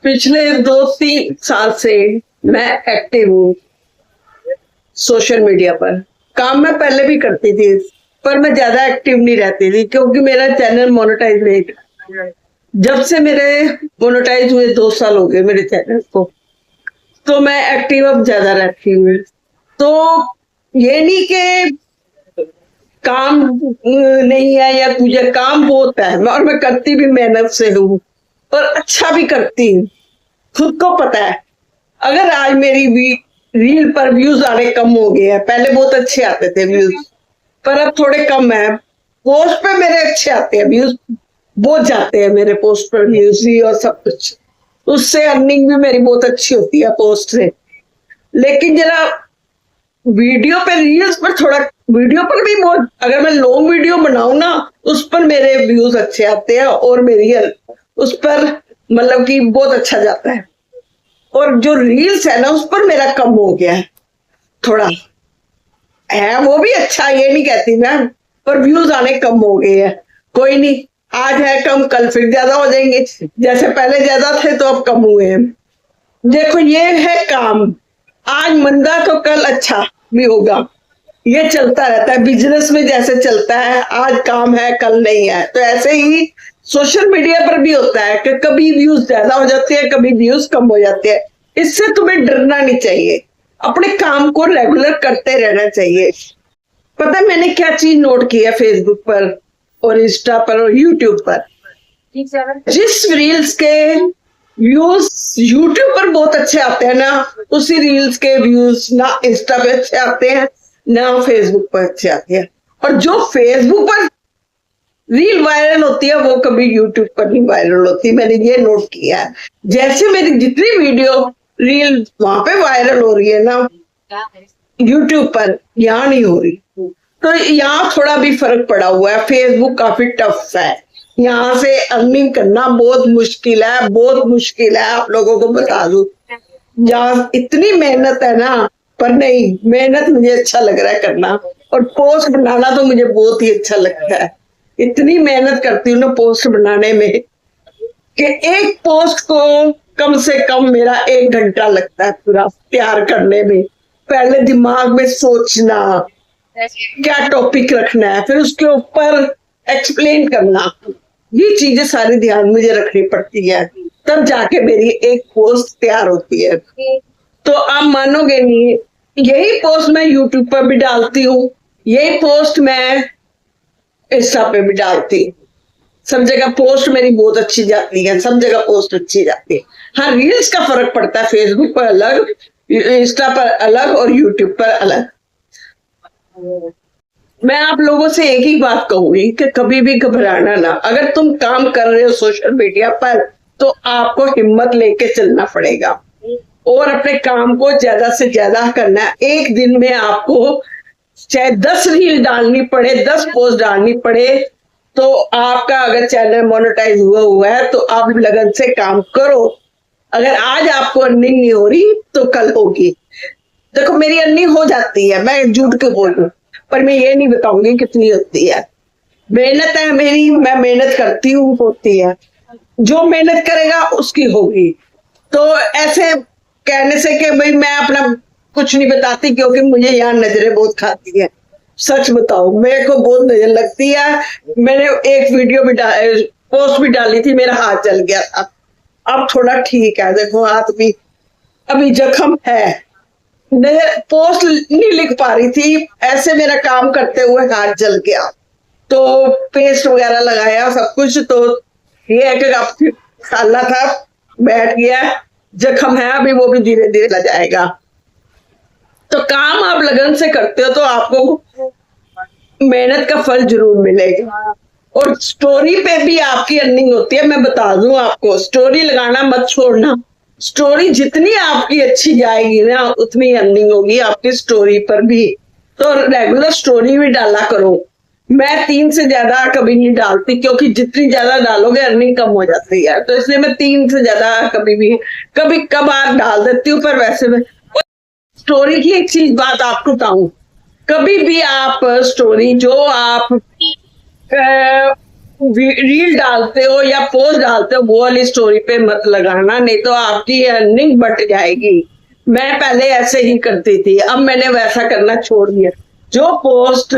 पिछले 2-3 साल से मैं एक्टिव हूँ सोशल मीडिया पर। काम मैं पहले भी करती थी, पर मैं ज्यादा एक्टिव नहीं रहती थी क्योंकि मेरा चैनल मोनेटाइज नहीं था। जब से मेरे मोनेटाइज हुए 2 साल हो गए मेरे चैनल को, तो मैं एक्टिव अब ज्यादा रहती हूँ। तो ये नहीं कि काम नहीं है या मुझे काम बहुत है, और मैं करती भी मेहनत से हूँ और अच्छा भी करती हूँ, खुद को पता है। अगर आज मेरी रील पर व्यूज आने कम हो गए हैं, पहले बहुत अच्छे आते थे व्यूज, पर अब थोड़े कम है। पोस्ट पे मेरे अच्छे आते हैं व्यूज, बहुत जाते हैं मेरे पोस्ट पर व्यूज ही और सब कुछ। उससे अर्निंग भी मेरी बहुत अच्छी होती है पोस्ट से। लेकिन जरा वीडियो पे, रील्स पर थोड़ा, वीडियो पर भी बहुत, अगर मैं लॉन्ग वीडियो बनाऊं ना, उस पर मेरे व्यूज अच्छे आते हैं और मेरी उस पर मतलब कि बहुत अच्छा जाता है। और जो रील्स है ना, उस पर मेरा कम हो गया है थोड़ा। है वो भी अच्छा, ये नहीं कहती मैं, पर व्यूज आने कम हो गए हैं। कोई नहीं, आज है कम, कल फिर ज्यादा हो जाएंगे। जैसे पहले ज्यादा थे तो अब कम हुए हैं। देखो ये है काम, आज मंदा तो कल अच्छा भी होगा, ये चलता रहता है बिजनेस में। जैसे चलता है, आज काम है कल नहीं है, तो ऐसे ही सोशल मीडिया पर भी होता है कि कभी व्यूज ज्यादा हो जाते हैं, कभी व्यूज कम हो जाते हैं। इससे तुम्हें डरना नहीं चाहिए, अपने काम को रेगुलर करते रहना चाहिए। पता है मैंने क्या चीज नोट की है फेसबुक पर और इंस्टा पर और यूट्यूब पर? जिस रील्स के व्यूज यूट्यूब पर बहुत अच्छे आते हैं ना, उसी रील्स के व्यूज ना इंस्टा पे अच्छे आते हैं ना फेसबुक पर अच्छे आते हैं। और जो फेसबुक पर रील वायरल होती है वो कभी यूट्यूब पर नहीं वायरल होती, मैंने ये नोट किया है। जैसे मेरी जितनी वीडियो रील वहां पे वायरल हो रही है ना यूट्यूब पर, यहाँ नहीं हो रही। तो यहाँ थोड़ा भी फर्क पड़ा हुआ है। फेसबुक काफी टफ है, यहाँ से अर्निंग करना बहुत मुश्किल है, बहुत मुश्किल है। आप लोगों को बता दूं, यहाँ इतनी मेहनत है ना, पर नहीं, मेहनत मुझे अच्छा लग रहा है करना। और पोस्ट बनाना तो मुझे बहुत ही अच्छा लगता है। इतनी मेहनत करती हूँ ना पोस्ट बनाने में कि एक पोस्ट को कम से कम मेरा 1 घंटा लगता है पूरा तैयार करने में। पहले दिमाग में सोचना क्या टॉपिक रखना है, फिर उसके ऊपर एक्सप्लेन करना, ये चीजें सारी ध्यान मुझे रखनी पड़ती है, तब जाके मेरी एक पोस्ट तैयार होती है। तो आप मानोगे नहीं, यही पोस्ट मैं यूट्यूब पर भी डालती हूँ, यही पोस्ट मैं इंस्टा पे भी डालती हूँ। सब जगह पोस्ट मेरी बहुत अच्छी जाती है, सब जगह पोस्ट अच्छी जाती है। हाँ, रील्स का फर्क पड़ता है, फेसबुक पर अलग, इंस्टा पर अलग और यूट्यूब पर अलग। मैं आप लोगों से एक ही बात कहूंगी कि कभी भी घबराना ना। अगर तुम काम कर रहे हो सोशल मीडिया पर, तो आपको हिम्मत लेके चलना पड़ेगा और अपने काम को ज्यादा से ज्यादा करना है। एक दिन में आपको चाहे 10 रील डालनी पड़े, 10 पोस्ट डालनी पड़े, तो आपका अगर चैनल मोनेटाइज हुआ है तो आप लगन से काम करो। अगर आज आपको अर्निंग नहीं हो रही तो कल होगी। देखो मेरी अर्निंग हो जाती है, मैं झूठ क्यों बोलूं, पर मैं ये नहीं बताऊंगी कितनी होती है। मेहनत है मेरी, मैं मेहनत करती हूँ, होती है। जो मेहनत करेगा उसकी होगी। तो ऐसे कहने से कि भाई मैं अपना कुछ नहीं बताती, क्योंकि मुझे यहाँ नजरें बहुत खाती है। सच बताओ, मेरे को बहुत नजर लगती है। मैंने एक वीडियो भी पोस्ट भी डाली थी, मेरा हाथ जल गया था। अब थोड़ा ठीक है, देखो हाथ भी, अभी जख्म है। पोस्ट नहीं लिख पा रही थी, ऐसे मेरा काम करते हुए हाथ जल गया, तो पेस्ट वगैरह लगाया सब कुछ। तो ये है कि अब खाला था, बैठ गया, जख्म है, अभी वो भी धीरे धीरे लग जाएगा। तो काम आप लगन से करते हो तो आपको मेहनत का फल जरूर मिलेगा। और स्टोरी पे भी आपकी अर्निंग होती है। मैं बता दूं आपको, स्टोरी लगाना मत छोड़ना। स्टोरी जितनी आपकी अच्छी जाएगी ना, उतनी अर्निंग होगी आपकी स्टोरी पर भी। तो रेगुलर स्टोरी भी डाला करो। मैं 3 से ज्यादा कभी नहीं डालती, क्योंकि जितनी ज्यादा डालोगे अर्निंग कम हो जाती है। तो इसलिए मैं 3 से ज्यादा कभी कभार डाल देती हूँ। पर वैसे में स्टोरी की एक चीज बात आपको बताऊं, कभी भी आप स्टोरी जो आप रील डालते हो या पोस्ट डालते हो वो वाली स्टोरी पे मत लगाना, नहीं तो आपकी अर्निंग बढ़ जाएगी। मैं पहले ऐसे ही करती थी, अब मैंने वैसा करना छोड़ दिया। जो पोस्ट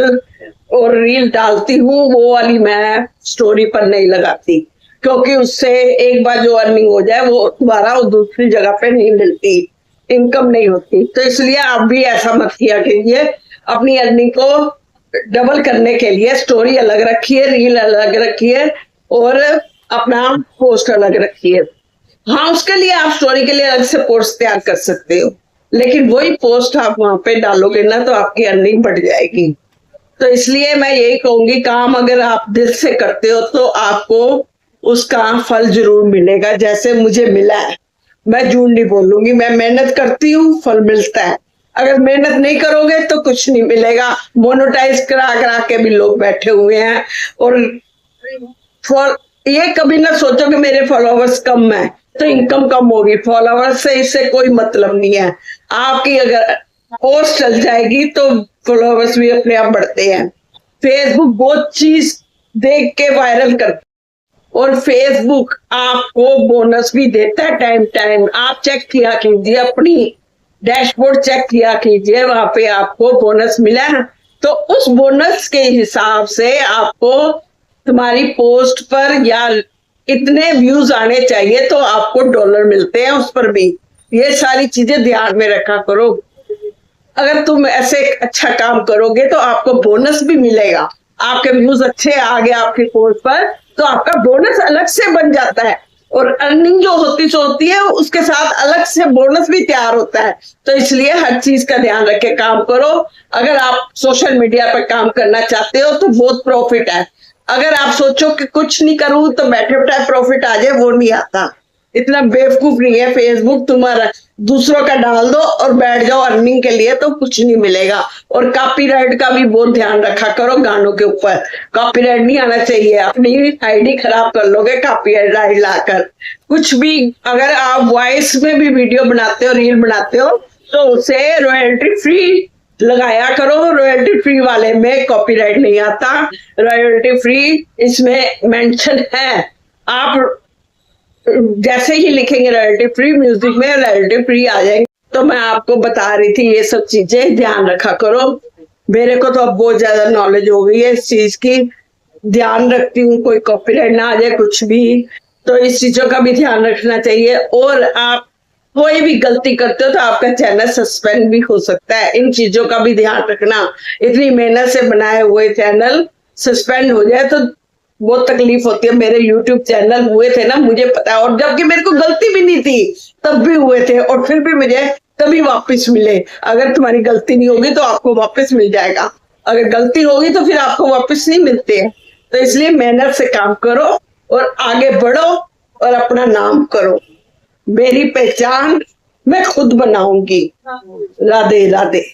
और रील डालती हूँ वो वाली मैं स्टोरी पर नहीं लगाती, क्योंकि उससे एक बार जो अर्निंग हो जाए वो दोबारा वो दूसरी जगह पे नहीं मिलती, इनकम नहीं होती। तो इसलिए आप भी ऐसा मत किया कीजिए। अपनी अर्निंग को डबल करने के लिए स्टोरी अलग रखिए, रील अलग रखिए और अपना पोस्ट अलग रखिए। हाँ, उसके लिए आप स्टोरी के लिए अलग से पोस्ट तैयार कर सकते हो, लेकिन वही पोस्ट आप वहां पे डालोगे ना तो आपकी अर्निंग बढ़ जाएगी। तो इसलिए मैं यही कहूंगी, काम अगर आप दिल से करते हो तो आपको उसका फल जरूर मिलेगा, जैसे मुझे मिला है। मैं झूठ नहीं बोलूंगी, मैं मेहनत करती हूँ, फल मिलता है। अगर मेहनत नहीं करोगे तो कुछ नहीं मिलेगा। मोनेटाइज करा करा के भी लोग बैठे हुए हैं, और ये कभी ना सोचो कि मेरे फॉलोवर्स कम है तो इनकम कम होगी। फॉलोवर्स से इससे कोई मतलब नहीं है। आपकी अगर पोस्ट चल जाएगी तो फॉलोवर्स भी अपने आप बढ़ते हैं। फेसबुक बहुत चीज देख के वायरल करता, और फेसबुक आपको बोनस भी देता है टाइम टाइम। आप चेक किया कीजिए, अपनी डैशबोर्ड चेक किया कीजिए, वहां पे आपको बोनस मिला है तो उस बोनस के हिसाब से आपको तुम्हारी पोस्ट पर या इतने व्यूज आने चाहिए तो आपको डॉलर मिलते हैं उस पर भी। ये सारी चीजें ध्यान में रखा करो। अगर तुम ऐसे अच्छा काम करोगे तो आपको बोनस भी मिलेगा। आपके व्यूज अच्छे आ गए आपकी पोस्ट पर तो आपका बोनस अलग से बन जाता है, और अर्निंग जो होती सो होती है उसके साथ अलग से बोनस भी तैयार होता है। तो इसलिए हर चीज का ध्यान रख के काम करो। अगर आप सोशल मीडिया पर काम करना चाहते हो तो बहुत प्रॉफिट है। अगर आप सोचो कि कुछ नहीं करूं तो बैठे बैठे प्रॉफिट आ जाए, वो नहीं आता। इतना बेवकूफ नहीं है फेसबुक। तुम्हारा दूसरों का डाल दो और बैठ जाओ अर्निंग के लिए, तो कुछ नहीं मिलेगा। और कॉपीराइट का भी बहुत ध्यान रखा करो। गानों के ऊपर कॉपीराइट नहीं आना चाहिए। अपनी आईडी खराब कर लोगे कॉपीराइट लाकर। कुछ भी अगर आप वॉइस में भी वीडियो बनाते हो, रील बनाते हो, तो उसे रॉयल्टी फ्री लगाया करो। रॉयल्टी फ्री वाले में कॉपीराइट नहीं आता, रॉयल्टी फ्री इसमें मेंशन है। आप जैसे ही लिखेंगे रॉयल्टी फ्री, म्यूजिक में रॉयल्टी फ्री आ जाएंगे। तो मैं आपको बता रही थी ये सब चीजें ध्यान रखा करो। मेरे को तो अब बहुत ज्यादा नॉलेज हो गई है इस चीज की, ध्यान रखती हूँ कोई कॉपीराइट ना आ जाए कुछ भी। तो इस चीजों का भी ध्यान रखना चाहिए। और आप कोई भी गलती करते हो तो आपका चैनल सस्पेंड भी हो सकता है। इन चीजों का भी ध्यान रखना। इतनी मेहनत से बनाए हुए चैनल सस्पेंड हो जाए तो बहुत तकलीफ होती है। मेरे YouTube चैनल हुए थे ना, मुझे पता है, और जबकि मेरे को गलती भी नहीं थी तब भी हुए थे, और फिर भी मुझे तभी वापस मिले। अगर तुम्हारी गलती नहीं होगी तो आपको वापस मिल जाएगा, अगर गलती होगी तो फिर आपको वापस नहीं मिलते हैं। तो इसलिए मेहनत से काम करो और आगे बढ़ो और अपना नाम करो। मेरी पहचान मैं खुद बनाऊंगी। राधे राधे।